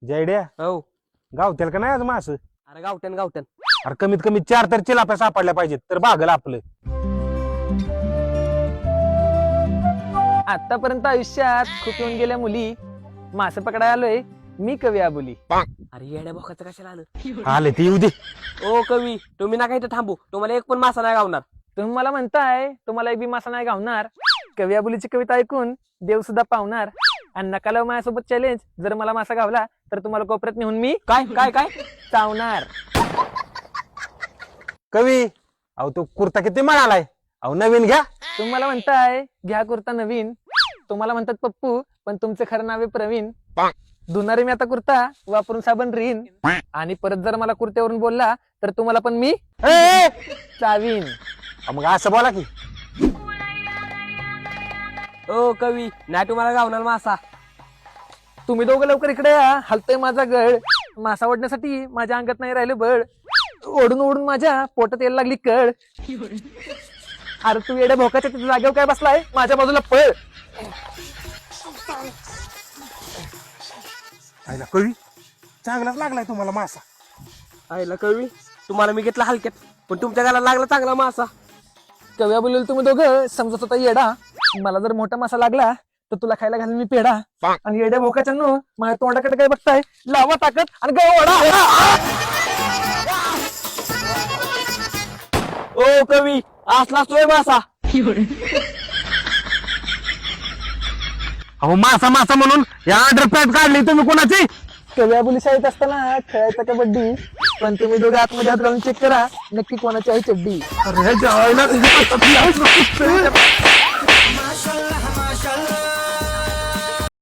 जयड्या हो गावत्याल का नाही आज मास? अरे गावठ्यान गावठ्यान. अरे कमीत कमी 4 तर चिलाप्या सापडल्या पाहिजेत तर भागल आपलं. आतापर्यंत आयुष्यात खूप येऊन गेल्या मुली, मासे पकडायला आलोय मी कवी आबोली. अरे येड्या बोकाचं कशाला आलं? आले ते येऊ दे. ओ कवी, तुम्ही ना काही थांबू, तुम्हाला एक पण मासा नाही गावणार. तुम्ही मला म्हणताय तुम्हाला एक बी मासा नाही गावणार. कवी आबोलीची कविता ऐकून देव सुद्धा पावणार. आणि नकाला माझ्यासोबत चॅलेंज, जर मला मासा गावला तर तुम्हाला कोपऱ्यात नेऊन मी काय काय काय? चावणार. कवी अहो तो कुर्ता किती म्हणालाय? अहो नवीन घ्या. तुम्ही मला म्हणताय घ्या कुर्ता नवीन. तुम्हाला म्हणतात पप्पू पण तुमचं खरं नाव आहे प्रवीण. धुणारे मी आता कुर्ता वापरून साबण रीन. आणि परत जर मला कुर्त्यावरून बोलला तर तुम्हाला पण मी ए, ए, चावीन. मग असं बोला की. ओ कवी, नाही तुम्हाला गावणार मासा. तुम्ही दोघं लवकर इकडे या, हलतोय माझा गळ. मासा ओढण्यासाठी माझ्या अंगात नाही राहिलं बळ. ओढून ओढून माझ्या पोटात यायला लागली कळ. अरे तू येड्या भोकाच्या तिथे जागेवर काय बसलाय? माझ्या बाजूला पळ. आईला कवी चांगलाच लागलाय तुम्हाला मासा. आयला कवी, तुम्हाला मी घेतला हलक्यात, पण तुमच्या गाला लागला चांगला मासा. कव्या बोलेल तुम्ही दोघं समजत होता येडा. मला जर मोठा मासा लागला तर तुला खायला घालून मी पेढा. आणि येड्या भोकाच्या नो माझ्या तोंडाकडे काय बघताय? लावा ताकद आणि गाव ओढा. ओ कवी, असला तोय मासा. अहो मासा मासा म्हणून या अंडरपॅन्ट काढली तुम्ही कोणाची? कव्या बोली शाळेत असताना खेळायचा कबड्डी. पण तुम्ही दोघं आतमध्ये हात घालून चेक करा नक्की कोणाची आहे चड्डी. अरे जायला